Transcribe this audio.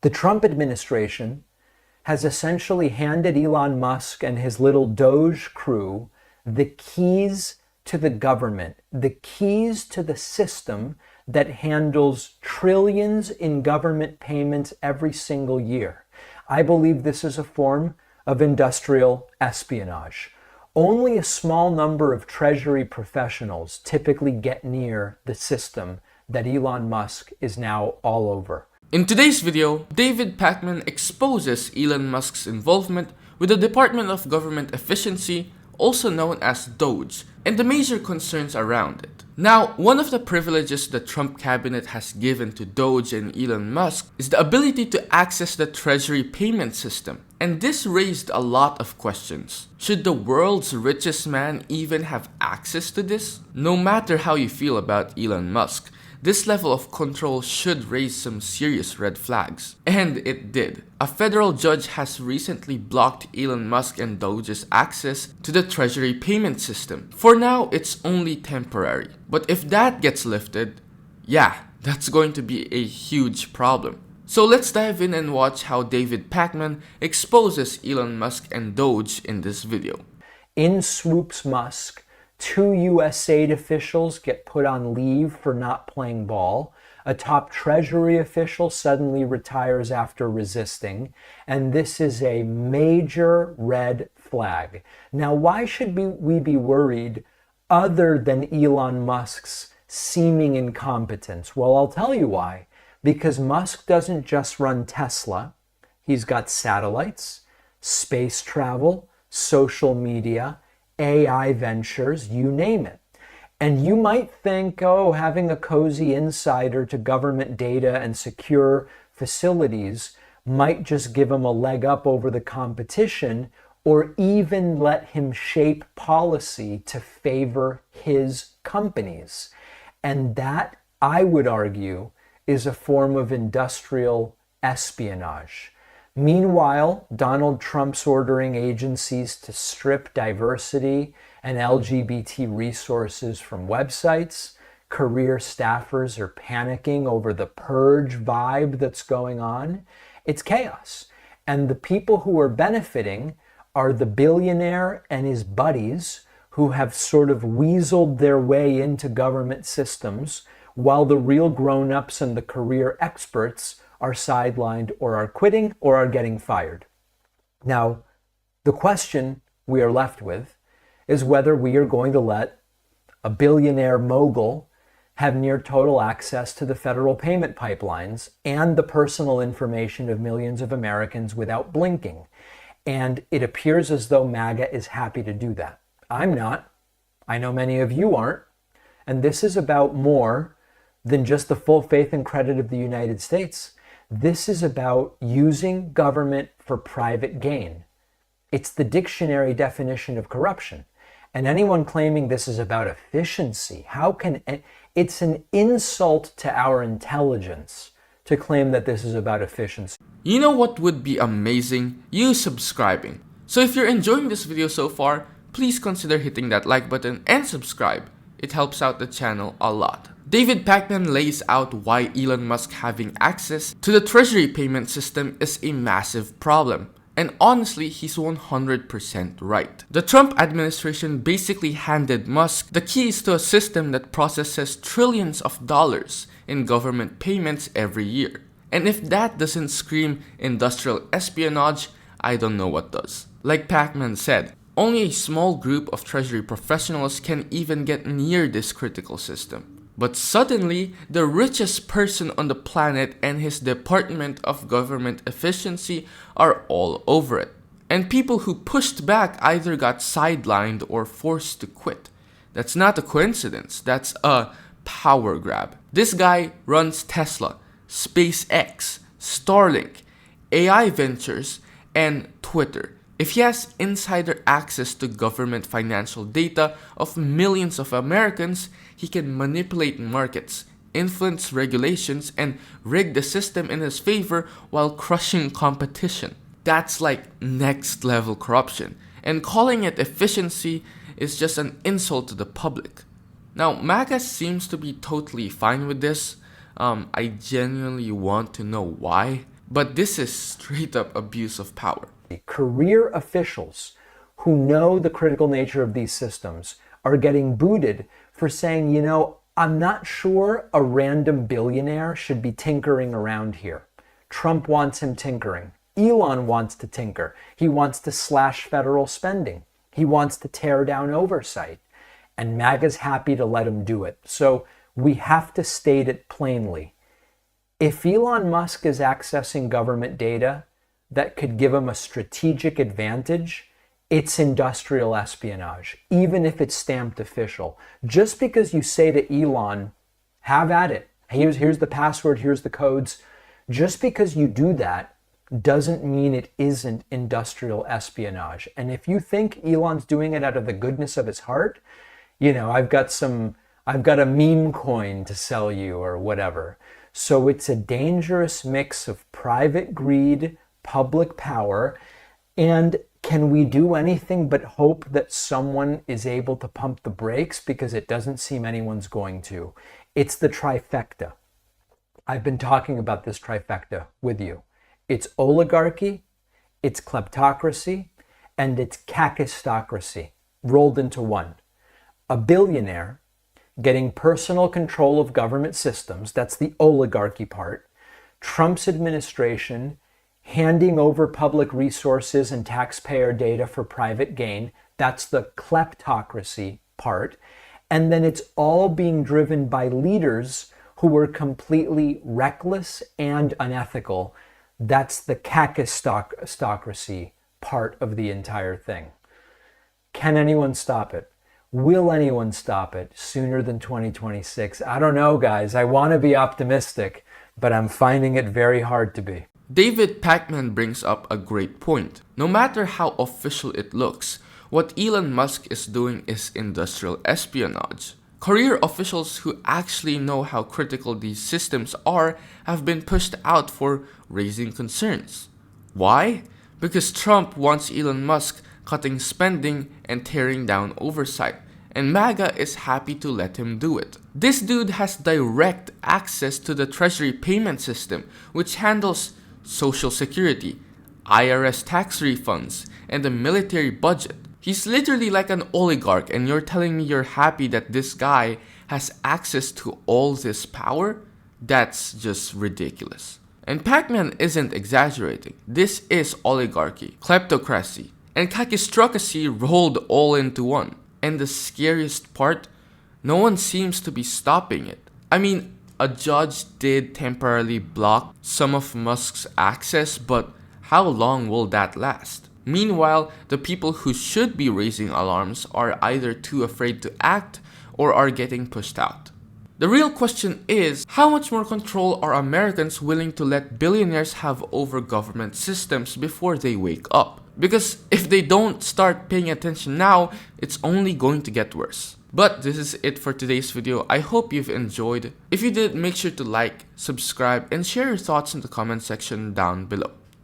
The Trump administration has essentially handed Elon Musk and his little DOGE crew the keys to the government, the keys to the system that handles trillions in government payments every single year. I believe this is a form of industrial espionage. Only a small number of Treasury professionals typically get near the system that Elon Musk is now all over. In today's video, David Pakman exposes Elon Musk's involvement with the Department of Government Efficiency, also known as DOGE, and the major concerns around it. Now, one of the privileges the Trump cabinet has given to DOGE and Elon Musk is the ability to access the Treasury payment system, and this raised a lot of questions. Should the world's richest man even have access to this? No matter how you feel about Elon Musk, this level of control should raise some serious red flags. And it did. A federal judge has recently blocked Elon Musk and DOGE's access to the Treasury payment system. For now, it's only temporary. But if that gets lifted, yeah, that's going to be a huge problem. So let's dive in and watch how David Pakman exposes Elon Musk and DOGE in this video. In swoops Musk. 2 U.S. aid officials get put on leave for not playing ball. A top Treasury official suddenly retires after resisting. And this is a major red flag. Now, why should we be worried other than Elon Musk's seeming incompetence? Well, I'll tell you why. Because Musk doesn't just run Tesla. He's got satellites, space travel, social media, AI ventures, you name it. And you might think, oh, having a cozy insider to government data and secure facilities might just give him a leg up over the competition, or even let him shape policy to favor his companies. And that, I would argue, is a form of industrial espionage. Meanwhile, Donald Trump's ordering agencies to strip diversity and LGBT resources from websites. Career staffers are panicking over the purge vibe that's going on. It's chaos. And the people who are benefiting are the billionaire and his buddies who have sort of weaseled their way into government systems, while the real grown-ups and the career experts are sidelined or are quitting or are getting fired. Now, the question we are left with is whether we are going to let a billionaire mogul have near total access to the federal payment pipelines and the personal information of millions of Americans without blinking. And it appears as though MAGA is happy to do that. I'm not. I know many of you aren't. And this is about more than just the full faith and credit of the United States. This is about using government for private gain. It's the dictionary definition of corruption. And anyone claiming this is about efficiency, it's an insult to our intelligence to claim that this is about efficiency. You know what would be amazing? You subscribing. So if you're enjoying this video so far, please consider hitting that like button and subscribe. It helps out the channel a lot. David Pakman lays out why Elon Musk having access to the Treasury payment system is a massive problem. And honestly, he's 100% right. The Trump administration basically handed Musk the keys to a system that processes trillions of dollars in government payments every year. And if that doesn't scream industrial espionage, I don't know what does. Like Pakman said, only a small group of Treasury professionals can even get near this critical system. But suddenly, the richest person on the planet and his Department of Government Efficiency are all over it. And people who pushed back either got sidelined or forced to quit. That's not a coincidence, that's a power grab. This guy runs Tesla, SpaceX, Starlink, AI ventures, and Twitter. If he has insider access to government financial data of millions of Americans, he can manipulate markets, influence regulations, and rig the system in his favor while crushing competition. That's like next level corruption, and calling it efficiency is just an insult to the public. Now, MAGA seems to be totally fine with this. I genuinely want to know why. But this is straight up abuse of power. Career officials who know the critical nature of these systems are getting booted for saying, you know, I'm not sure a random billionaire should be tinkering around here. Trump wants him tinkering. Elon wants to tinker. He wants to slash federal spending. He wants to tear down oversight. And MAGA's happy to let him do it. So we have to state it plainly. If Elon Musk is accessing government data that could give him a strategic advantage, it's industrial espionage, even if it's stamped official. Just because you say to Elon, have at it, here's the password, here's the codes, just because you do that doesn't mean it isn't industrial espionage. And if you think Elon's doing it out of the goodness of his heart, you know, I've got a meme coin to sell you or whatever. So it's a dangerous mix of private greed, public power, and can we do anything but hope that someone is able to pump the brakes? Because it doesn't seem anyone's going to. It's the trifecta. I've been talking about this trifecta with you. It's oligarchy, it's kleptocracy, and it's kakistocracy rolled into one. A billionaire getting personal control of government systems, that's the oligarchy part. Trump's administration handing over public resources and taxpayer data for private gain, that's the kleptocracy part. And then it's all being driven by leaders who were completely reckless and unethical. That's the kakistocracy part of the entire thing. Can anyone stop it? Will anyone stop it sooner than 2026? I don't know, guys. I want to be optimistic, but I'm finding it very hard to be. David Pakman brings up a great point. No matter how official it looks, what Elon Musk is doing is industrial espionage. Career officials who actually know how critical these systems are have been pushed out for raising concerns. Why? Because Trump wants Elon Musk cutting spending and tearing down oversight, and MAGA is happy to let him do it. This dude has direct access to the Treasury payment system, which handles Social Security, IRS tax refunds, and the military budget. He's literally like an oligarch, and you're telling me you're happy that this guy has access to all this power? That's just ridiculous. And Pakman isn't exaggerating. This is oligarchy, kleptocracy, and kakistocracy rolled all into one. And the scariest part, no one seems to be stopping it. I mean, a judge did temporarily block some of Musk's access, but how long will that last? Meanwhile, the people who should be raising alarms are either too afraid to act or are getting pushed out. The real question is, how much more control are Americans willing to let billionaires have over government systems before they wake up? Because if they don't start paying attention now, it's only going to get worse. But this is it for today's video. I hope you've enjoyed. If you did, make sure to like, subscribe, and share your thoughts in the comment section down below.